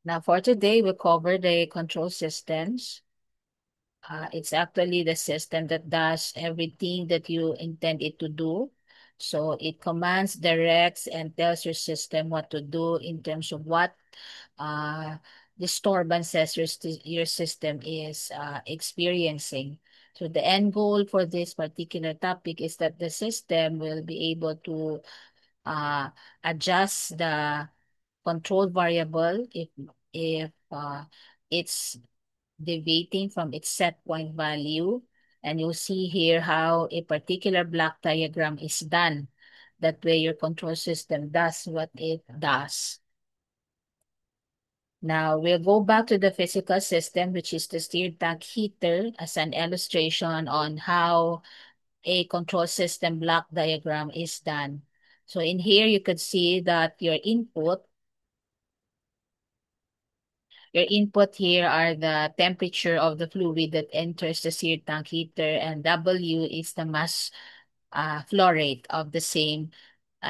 Now, for today, we cover the control systems. It's actually the system that does everything that you intend it to do. So it commands, directs, and tells your system what to do in terms of what uh, disturbances your system is experiencing. So the end goal for this particular topic is that the system will be able to uh, adjust the control variable if it's deviating from its set point value. And you'll see here how a particular block diagram is done. That way your control system does what it does. Now we'll go back to the physical system, which is the stirred tank heater, as an illustration on how a control system block diagram is done. So in here, you could see that your input here are the temperature of the fluid that enters the seared tank heater, and W is the mass flow rate of the same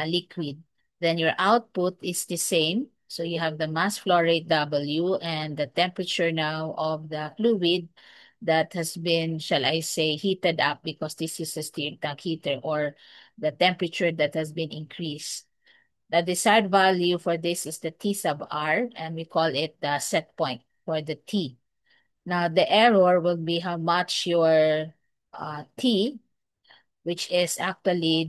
liquid. Then your output is the same. So you have the mass flow rate W and the temperature now of the fluid that has been, shall I say, heated up, because this is a stirred tank heater, or the temperature that has been increased. The desired value for this is the T sub R, and we call it the set point for the T. Now, the error will be how much your T, which is actually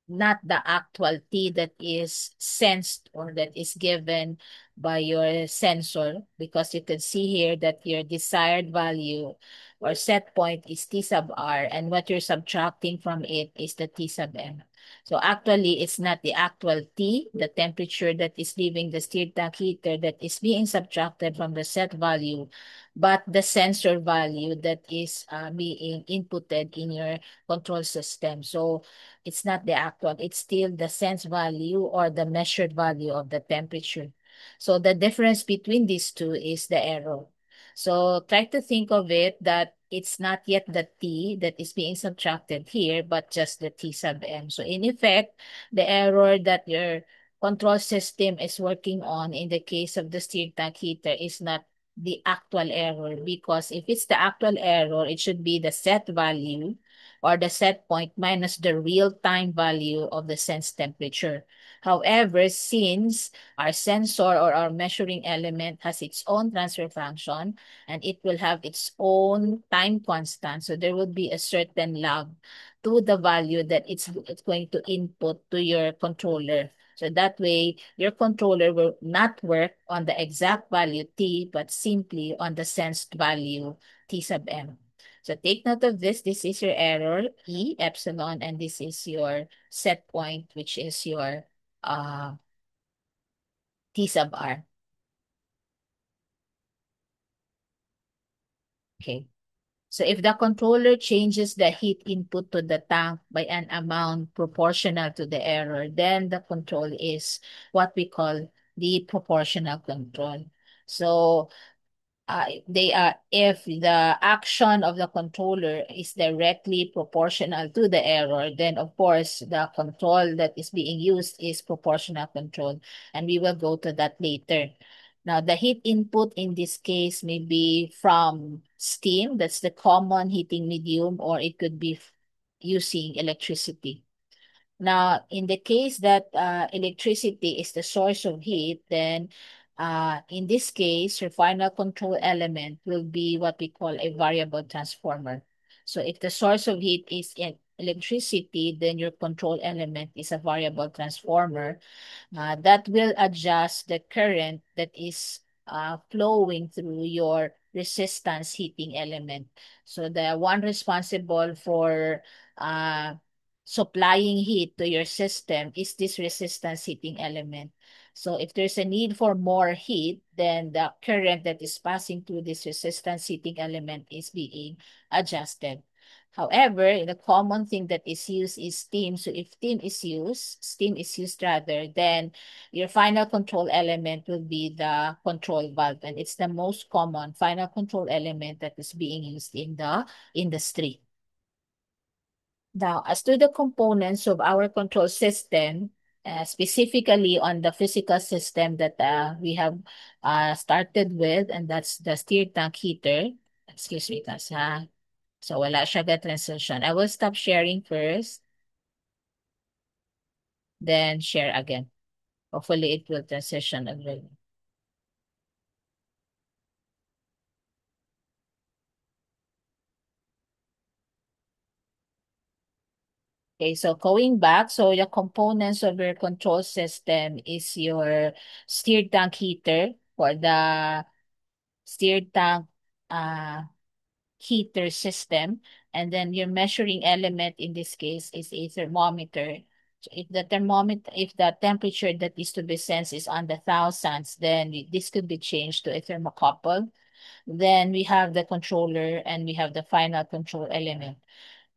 not the actual T that is sensed or that is given by your sensor, because you can see here that your desired value or set point is T sub R, and what you're subtracting from it is the T sub M. So actually, it's not the actual T, the temperature that is leaving the stirred tank heater, that is being subtracted from the set value, but the sensor value that is being inputted in your control system. So it's not the actual, it's still the sense value or the measured value of the temperature. So the difference between these two is the error. So try to think of it that it's not yet the T that is being subtracted here, but just the T sub M. So in effect, the error that your control system is working on in the case of the stirred tank heater is not the actual error, because if it's the actual error, it should be the set value or the set point minus the real-time value of the sense temperature. However, since our sensor or our measuring element has its own transfer function and it will have its own time constant, so there will be a certain lag to the value that it's going to input to your controller. So that way, your controller will not work on the exact value T, but simply on the sensed value T sub M. So take note of this. This is your error, E, epsilon, and this is your set point, which is your uh, T sub R. Okay. So if the controller changes the heat input to the tank by an amount proportional to the error, then the control is what we call the proportional control. So they are if the action of the controller is directly proportional to the error, then of course the control that is being used is proportional control, and we will go to that later. Now, the heat input in this case may be from steam, that's the common heating medium, or it could be using electricity. Now, in the case that electricity is the source of heat, then in this case, your final control element will be what we call a variable transformer. So if the source of heat is electricity, then your control element is a variable transformer that will adjust the current that is flowing through your resistance heating element. So the one responsible for uh, supplying heat to your system is this resistance heating element. So if there's a need for more heat, then the current that is passing through this resistance heating element is being adjusted. However, the common thing that is used is steam. So if steam is used rather, then your final control element will be the control valve. And it's the most common final control element that is being used in the industry. Now, as to the components of our control system, specifically on the physical system that we have started with, and that's the steer tank heater. Excuse me, tas ha. So wala siya ga transition. I will stop sharing first, then share again. Hopefully it will transition again. Okay, so going back, so the components of your control system is your steer tank heater for the steer tank uh, heater system. And then your measuring element in this case is a thermometer. So if the temperature that is to be sensed is on the thousands, then this could be changed to a thermocouple. Then we have the controller and we have the final control element.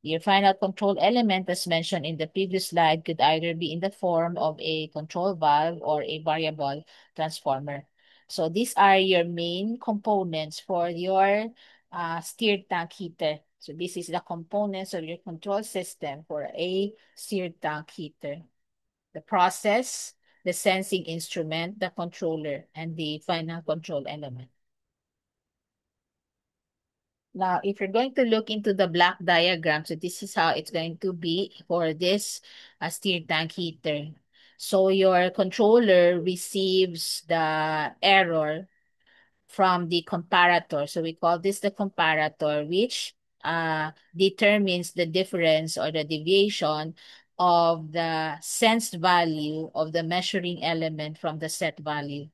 Your final control element, as mentioned in the previous slide, could either be in the form of a control valve or a variable transformer. So these are your main components for your steer tank heater. So this is the components of your control system for a steer tank heater. The process, the sensing instrument, the controller, and the final control element. Now, if you're going to look into the black diagram, so this is how it's going to be for this steer tank heater. So your controller receives the error from the comparator. So we call this the comparator, which determines the difference or the deviation of the sensed value of the measuring element from the set value.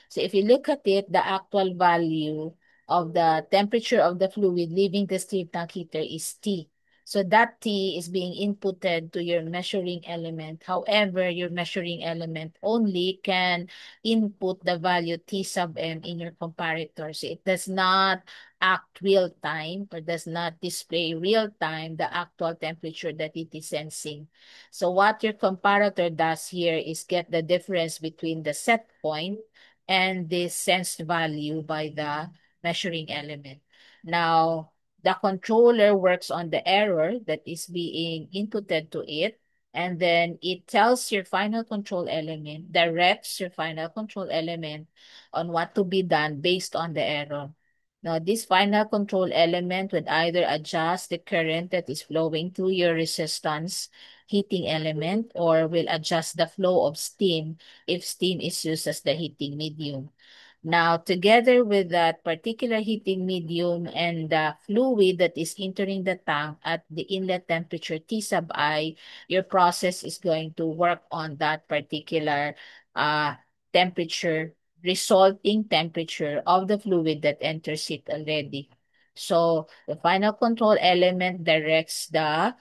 So if you look at it, the actual value of the temperature of the fluid leaving the steam tank heater is T. So that T is being inputted to your measuring element. However, your measuring element only can input the value T sub M in your comparator. So it does not act real time or does not display real time the actual temperature that it is sensing. So what your comparator does here is get the difference between the set point and the sensed value by the measuring element. Now, the controller works on the error that is being inputted to it, and then it tells your final control element, directs your final control element on what to be done based on the error. Now, this final control element would either adjust the current that is flowing through your resistance heating element or will adjust the flow of steam if steam is used as the heating medium. Now, together with that particular heating medium and the fluid that is entering the tank at the inlet temperature T sub I, your process is going to work on that particular uh, temperature, resulting temperature of the fluid that enters it already. So the final control element directs the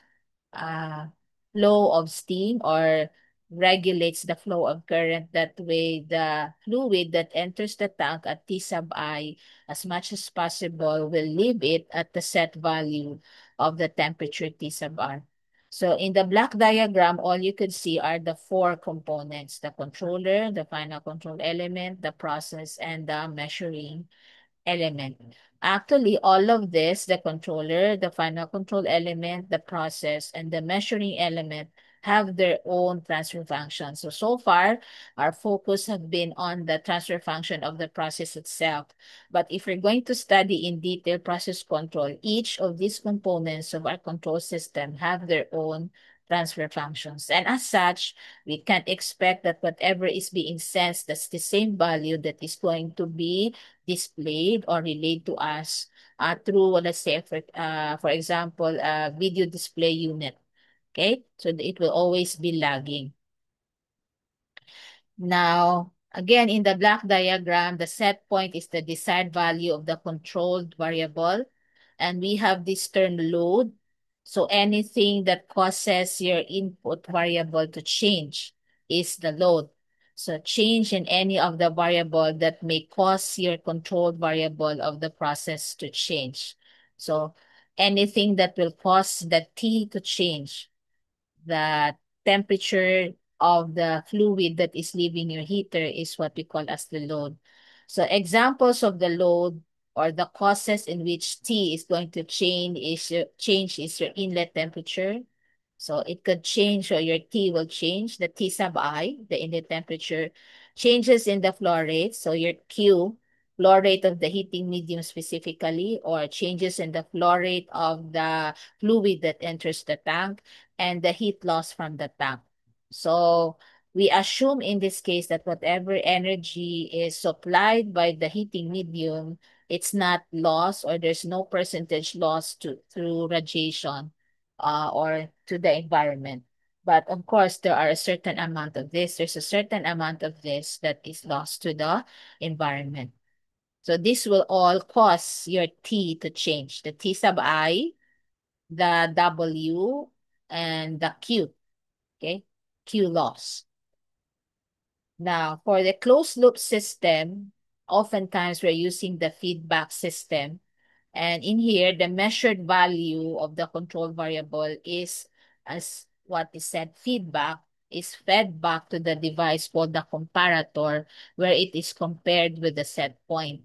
uh, flow of steam or regulates the flow of current. That way, the fluid that enters the tank at T sub I, as much as possible, will leave it at the set value of the temperature T sub R. So in the black diagram, all you could see are the four components: the controller, the final control element, the process, and the measuring element. Actually, all of this, the controller, the final control element, the process, and the measuring element have their own transfer function. So far, our focus have been on the transfer function of the process itself. But if we're going to study in detail process control, each of these components of our control system have their own transfer functions. And as such, we can't expect that whatever is being sensed, that's the same value that is going to be displayed or relayed to us through, let's say, for example, a video display unit. Okay, so it will always be lagging. Now, again, in the black diagram, the set point is the desired value of the controlled variable. And we have this term load. So anything that causes your input variable to change is the load. So change in any of the variable that may cause your controlled variable of the process to change. So anything that will cause the T to change, the temperature of the fluid that is leaving your heater is what we call as the load. So examples of the load or the causes in which T is going to change is your inlet temperature, So it could change, or your T will change, the T sub I, the inlet temperature, changes in the flow rate. So your Q, flow rate of the heating medium specifically, or changes in the flow rate of the fluid that enters the tank, and the heat loss from the tank. So we assume in this case that whatever energy is supplied by the heating medium, it's not lost, or there's no percentage loss through radiation or to the environment. But of course, there are a certain amount of this. There's a certain amount of this that is lost to the environment. So this will all cause your T to change. The T sub I, the W, and the Q. Okay? Q loss. Now, for the closed loop system, oftentimes we're using the feedback system. And in here, the measured value of the control variable is, as what is said, feedback, is fed back to the device called the comparator, where it is compared with the set point.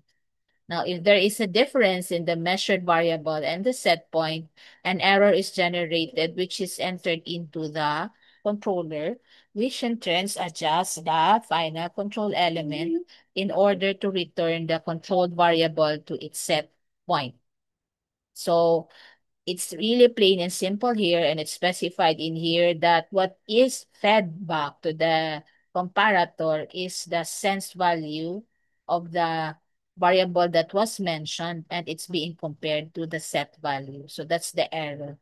Now, if there is a difference in the measured variable and the set point, an error is generated, which is entered into the controller, which in turn adjusts the final control element in order to return the controlled variable to its set point. So it's really plain and simple here, and it's specified in here that what is fed back to the comparator is the sense value of the variable that was mentioned, and it's being compared to the set value. So that's the error.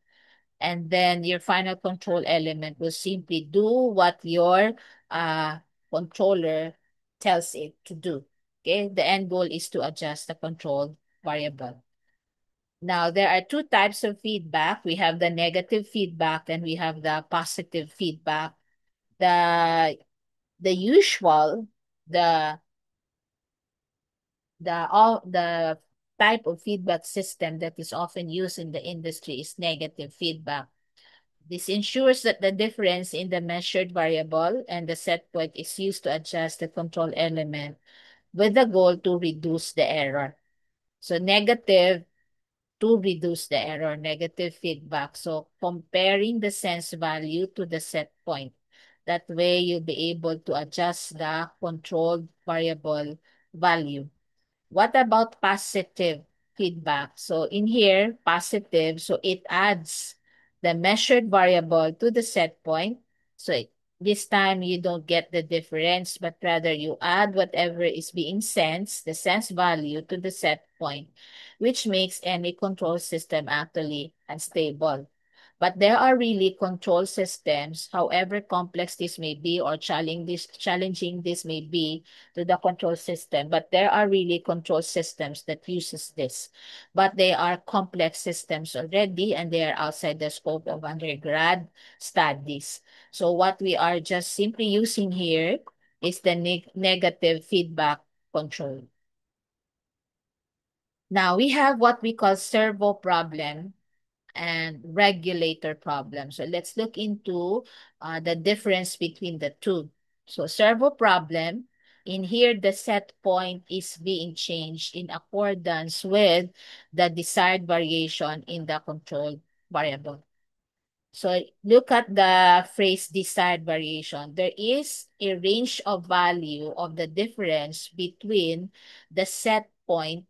And then your final control element will simply do what your uh, controller tells it to do. Okay, the end goal is to adjust the control variable. Now, there are two types of feedback. We have the negative feedback and we have the positive feedback. The the usual, the the type of feedback system that is often used in the industry is negative feedback. This ensures that the difference in the measured variable and the set point is used to adjust the control element with the goal to reduce the error. So negative to reduce the error, negative feedback. So comparing the sense value to the set point. That way you'll be able to adjust the controlled variable value. What about positive feedback? So in here, positive, so it adds the measured variable to the set point. So this time you don't get the difference, but rather you add whatever is being sensed, the sense value to the set point, which makes any control system actually unstable. But there are really control systems, however complex this may be or challenging this may be to the control system, but there are really control systems that uses this. But they are complex systems already, and they are outside the scope of undergrad studies. So what we are just simply using here is the negative feedback control. Now we have what we call servo problem and regulator problem. So let's look into the difference between the two. So servo problem, in here the set point is being changed in accordance with the desired variation in the control variable. So look at the phrase desired variation. There is a range of value of the difference between the set point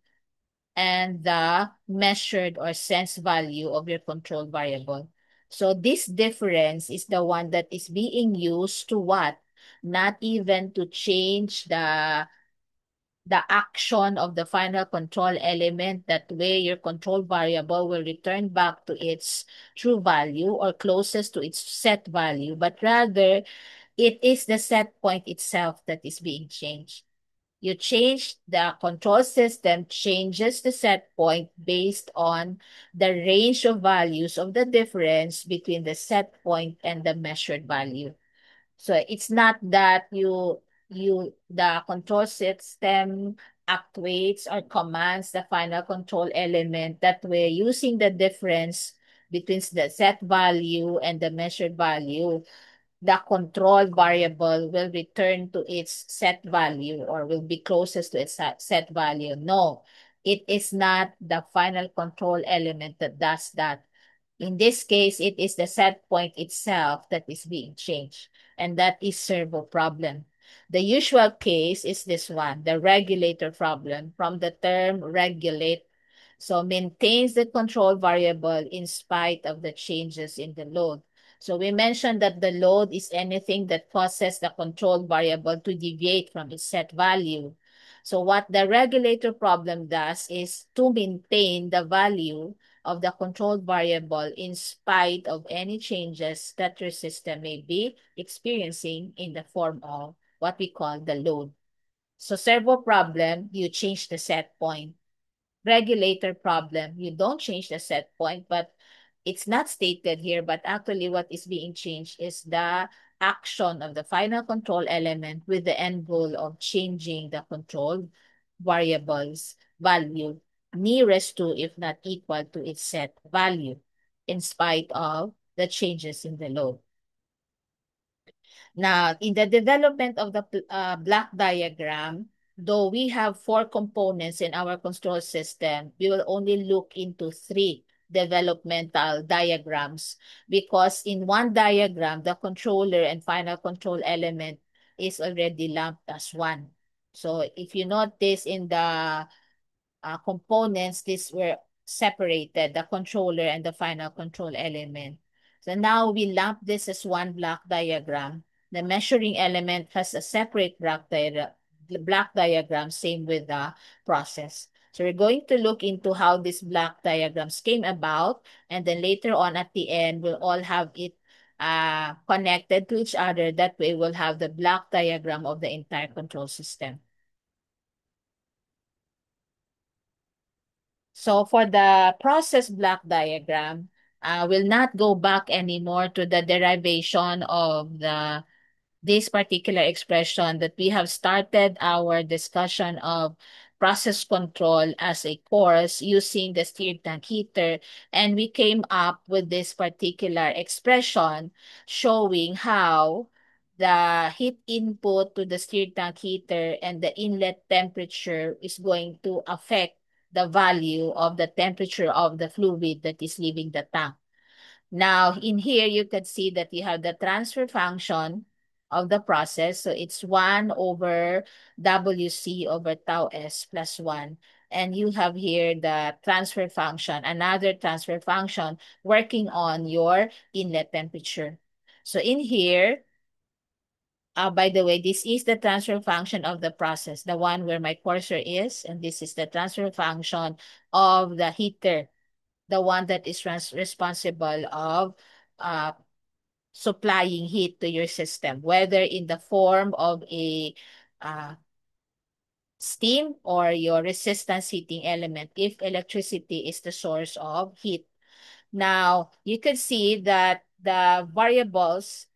and the measured or sense value of your control variable. So this difference is the one that is being used to what? Not even to change the action of the final control element. That way your control variable will return back to its true value or closest to its set value, but rather it is the set point itself that is being changed. You change the control system changes the set point based on the range of values of the difference between the set point and the measured value. So it's not that the control system actuates or commands the final control element that way using the difference between the set value and the measured value, the control variable will return to its set value or will be closest to its set value. No, it is not the final control element that does that. In this case, it is the set point itself that is being changed, and that is servo problem. The usual case is this one, the regulator problem, from the term regulate. So maintains the control variable in spite of the changes in the load. So we mentioned that the load is anything that causes the control variable to deviate from its set value. So what the regulator problem does is to maintain the value of the control variable in spite of any changes that your system may be experiencing in the form of what we call the load. So servo problem, you change the set point. Regulator problem, you don't change the set point, but it's not stated here, but actually what is being changed is the action of the final control element with the end goal of changing the control variable's value nearest to, if not equal to, its set value in spite of the changes in the load. Now, in the development of the block diagram, though we have four components in our control system, we will only look into three developmental diagrams because in one diagram, the controller and final control element is already lumped as one. So if you notice in the components, these were separated, the controller and the final control element. So now we lump this as one block diagram. The measuring element has a separate block diagram, same with the process. So we're going to look into how these block diagrams came about, and then later on at the end, we'll all have it connected to each other. That way, we'll have the block diagram of the entire control system. So for the process block diagram, we'll not go back anymore to the derivation of this particular expression that we have started our discussion of process control as a course using the stirred tank heater, and we came up with this particular expression showing how the heat input to the stirred tank heater and the inlet temperature is going to affect the value of the temperature of the fluid that is leaving the tank. Now, in here, you can see that you have the transfer function of the process. So it's 1 over WC over tau S plus 1. And you have here the transfer function, another transfer function working on your inlet temperature. So in here, by the way, this is the transfer function of the process, the one where my cursor is, and this is the transfer function of the heater, the one that is responsible of uh, supplying heat to your system, whether in the form of a uh, steam or your resistance heating element, if electricity is the source of heat. Now, you can see that the variables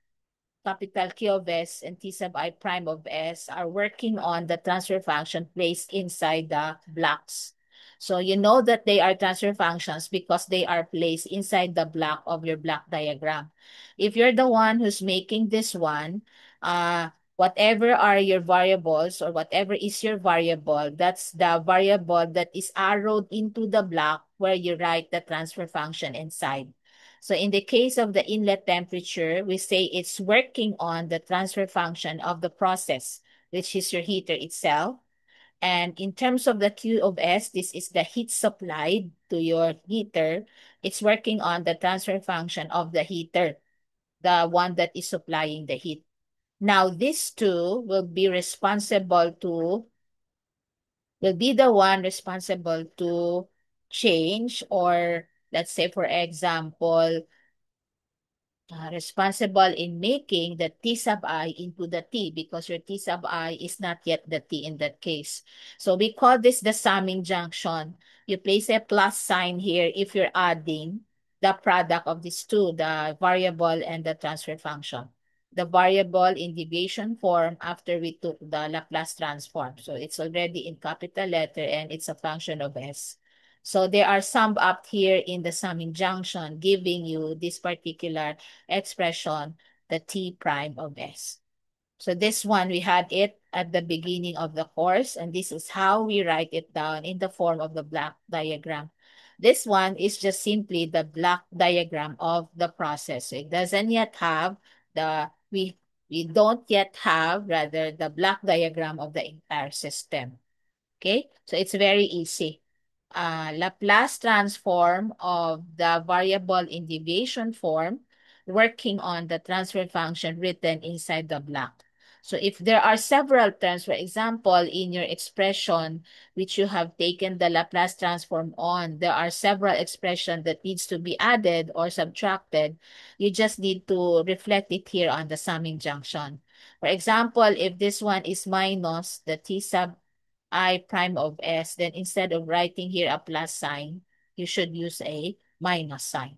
capital Q of S and T sub I prime of S are working on the transfer function placed inside the blocks. So you know that they are transfer functions because they are placed inside the block of your block diagram. If you're the one who's making this one, whatever are your variables or whatever is your variable, that's the variable that is arrowed into the block where you write the transfer function inside. So in the case of the inlet temperature, we say it's working on the transfer function of the process, which is your heater itself. And in terms of the Q of S, this is the heat supplied to your heater. It's working on the transfer function of the heater, the one that is supplying the heat. Now, these two will be the one responsible to change, or let's say, for example, responsible in making the T sub I into the T, because your T sub I is not yet the T in that case. So we call this the summing junction. You place a plus sign here if you're adding the product of these two, the variable and the transfer function. The variable in deviation form after we took the Laplace transform. So it's already in capital letter and it's a function of S. So they are summed up here in the summing junction, giving you this particular expression, the T prime of S. So this one, we had it at the beginning of the course, and this is how we write it down in the form of the block diagram. This one is just simply the block diagram of the process. So it doesn't yet have we don't yet have rather the block diagram of the entire system. Okay, so it's very easy. Laplace transform of the variable in deviation form working on the transfer function written inside the block. So if there are several terms, for example, in your expression which you have taken the Laplace transform on, there are several expressions that needs to be added or subtracted. You just need to reflect it here on the summing junction. For example, if this one is minus the t sub I prime of S, then instead of writing here a plus sign, you should use a minus sign.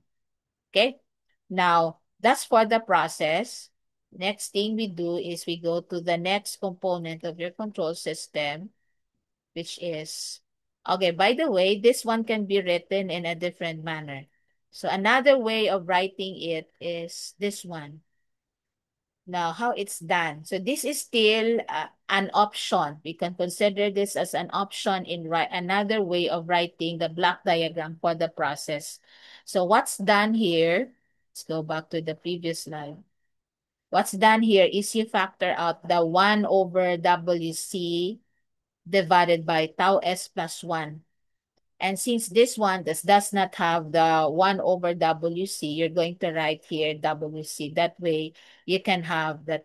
Okay? Now, that's for the process. Next thing we do is we go to the next component of your control system, which is, okay, by the way, this one can be written in a different manner. So another way of writing it is this one. Now, how it's done. So this is still an option. We can consider this as an option in another way of writing the block diagram for the process. So what's done here, let's go back to the previous slide. What's done here is you factor out the 1 over WC divided by tau S plus 1. And since this one does not have the 1 over WC, you're going to write here WC. That way, you can have the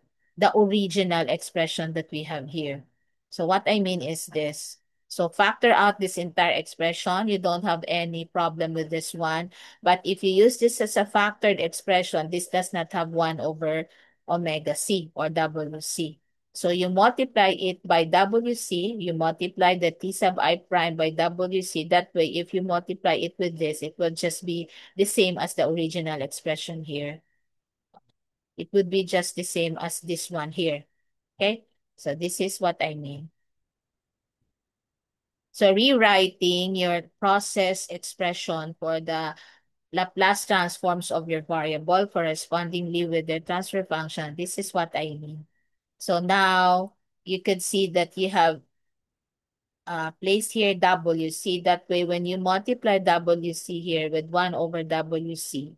original expression that we have here. So what I mean is this. So factor out this entire expression. You don't have any problem with this one. But if you use this as a factored expression, this does not have 1 over omega C or WC. So you multiply it by WC, you multiply the T sub I prime by WC. That way, if you multiply it with this, it will just be the same as the original expression here. It would be just the same as this one here. Okay? So this is what I mean. So rewriting your process expression for the Laplace transforms of your variable correspondingly with the transfer function, this is what I mean. So now you could see that you have place here WC. That way, when you multiply WC here with 1 over WC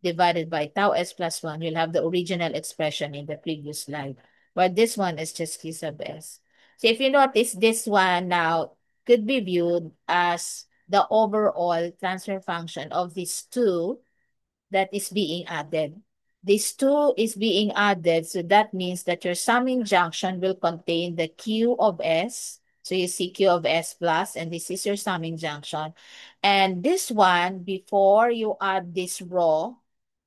divided by tau S plus 1, you'll have the original expression in the previous slide. But this one is just T sub S. So if you notice, this one now could be viewed as the overall transfer function of these two that is being added. This 2 is being added, so that means that your summing junction will contain the Q of S. So you see Q of S plus, and this is your summing junction. And this one, before you add this row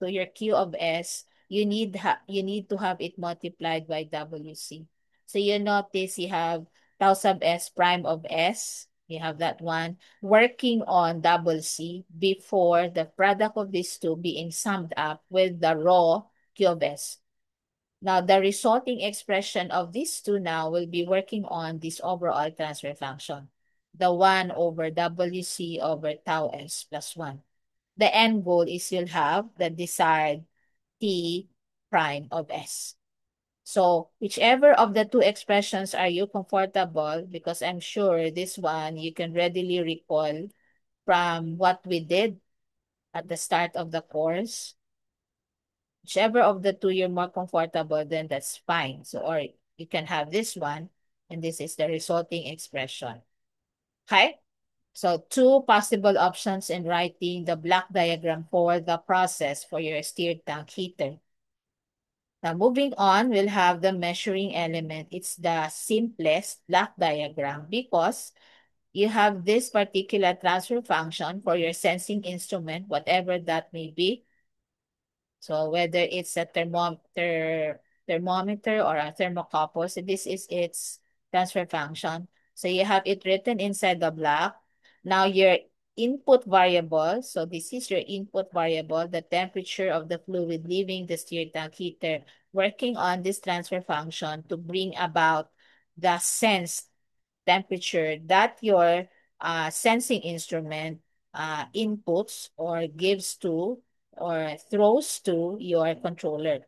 to your Q of S, you need to have it multiplied by WC. So you notice you have tau sub S prime of S. You have that one working on double C before the product of these two being summed up with the raw Q of S. Now, the resulting expression of these two now will be working on this overall transfer function, the 1 over WC over tau S plus 1. The end goal is you'll have the desired T prime of S. So whichever of the two expressions are you comfortable, because I'm sure this one you can readily recall from what we did at the start of the course. Whichever of the two you're more comfortable, then that's fine. So, or you can have this one, and this is the resulting expression. Okay? So two possible options in writing the block diagram for the process for your stirred tank heater. Now, moving on, we'll have the measuring element. It's the simplest block diagram because you have this particular transfer function for your sensing instrument, whatever that may be. So whether it's a thermometer or a thermocouple, so this is its transfer function. So you have it written inside the block. Now your input variable, so this is your input variable, the temperature of the fluid leaving the stirred tank heater, working on this transfer function to bring about the sensed temperature that your sensing instrument inputs or gives to or throws to your controller.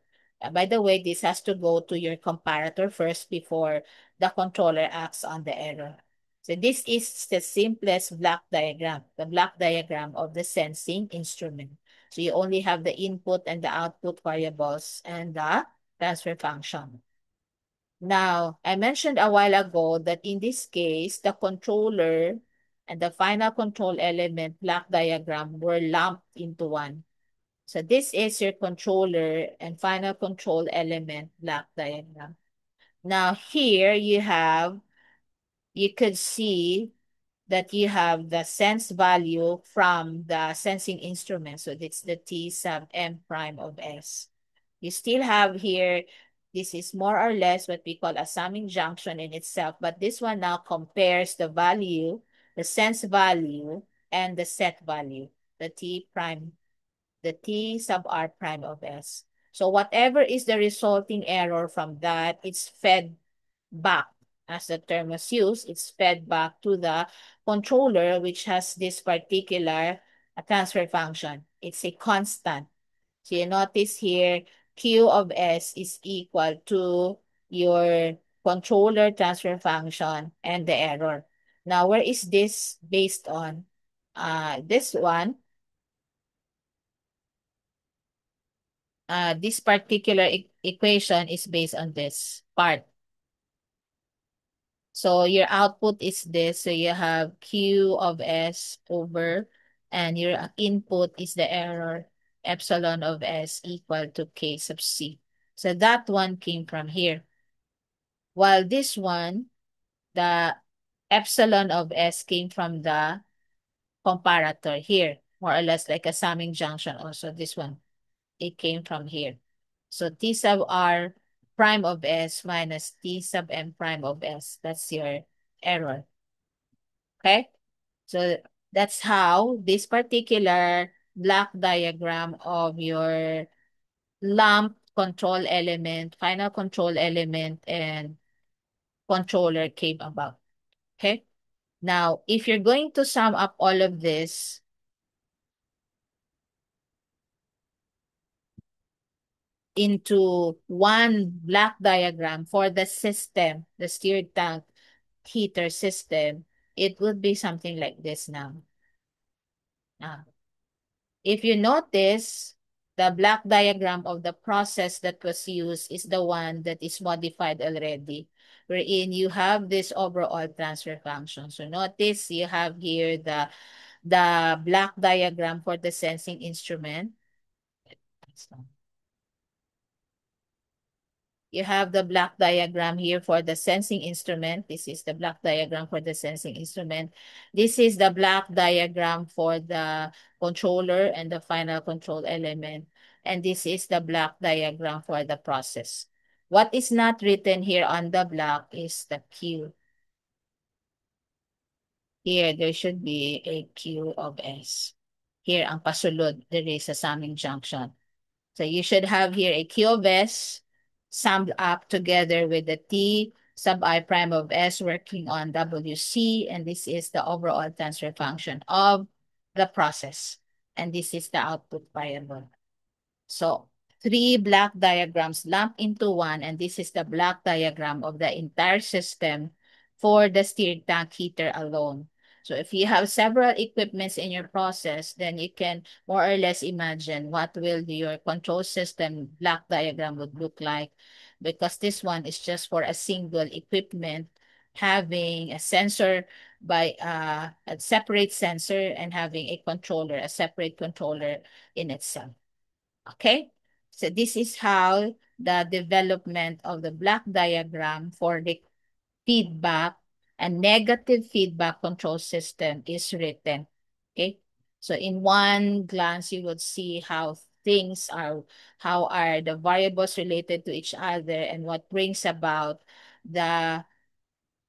By the way, this has to go to your comparator first before the controller acts on the error. So this is the simplest block diagram, the block diagram of the sensing instrument. So you only have the input and the output variables and the transfer function. Now, I mentioned a while ago that in this case, the controller and the final control element block diagram were lumped into one. So this is your controller and final control element block diagram. Now here you could see that you have the sense value from the sensing instrument. So it's the T sub M prime of S. You still have here, this is more or less what we call a summing junction in itself, but this one now compares the value, the sense value, and the set value, the T prime, the T sub R prime of S. So whatever is the resulting error from that, it's fed back. As the term was used, it's fed back to the controller, which has this particular transfer function. It's a constant. So you notice here, Q of S is equal to your controller transfer function and the error. Now, where is this based on? This one, this particular equation is based on this part. So your output is this. So you have Q of S over, and your input is the error, epsilon of S equal to K sub C. So that one came from here. While this one, the epsilon of S came from the comparator here, more or less like a summing junction also. This one, it came from here. So T sub R prime of S minus T sub M prime of S. That's your error. Okay? So that's how this particular block diagram of your lump control element, final control element, and controller came about. Okay? Now, if you're going to sum up all of this into one block diagram for the system, the steered tank heater system, it would be something like this now. Now, if you notice, the block diagram of the process that was used is the one that is modified already, wherein you have this overall transfer function. So notice you have here the block diagram for the sensing instrument. You have the block diagram here for the sensing instrument. This is the block diagram for the sensing instrument. This is the block diagram for the controller and the final control element. And this is the block diagram for the process. What is not written here on the block is the Q. Here, there should be a Q of S. Here, ang pasulod, there is a summing junction. So you should have here a Q of S summed up together with the T sub I prime of S working on WC, and this is the overall transfer function of the process. And this is the output variable. So three block diagrams lumped into one, and this is the block diagram of the entire system for the steered tank heater alone. So if you have several equipments in your process, then you can more or less imagine what will your control system block diagram would look like, because this one is just for a single equipment having a sensor by a separate sensor and having a controller, a separate controller in itself. Okay, so this is how the development of the block diagram for the feedback and negative feedback control system is written. Okay, so in one glance, you would see how things are, how are the variables related to each other, and what brings about the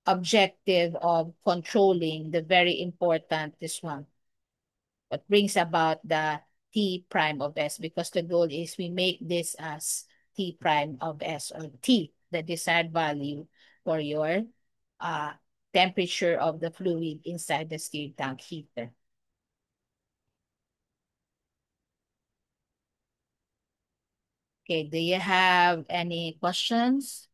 objective of controlling the very important, this one, what brings about the T prime of S, because the goal is we make this as T prime of S, or T, the desired value for your uh, temperature of the fluid inside the steer tank heater. Okay, do you have any questions?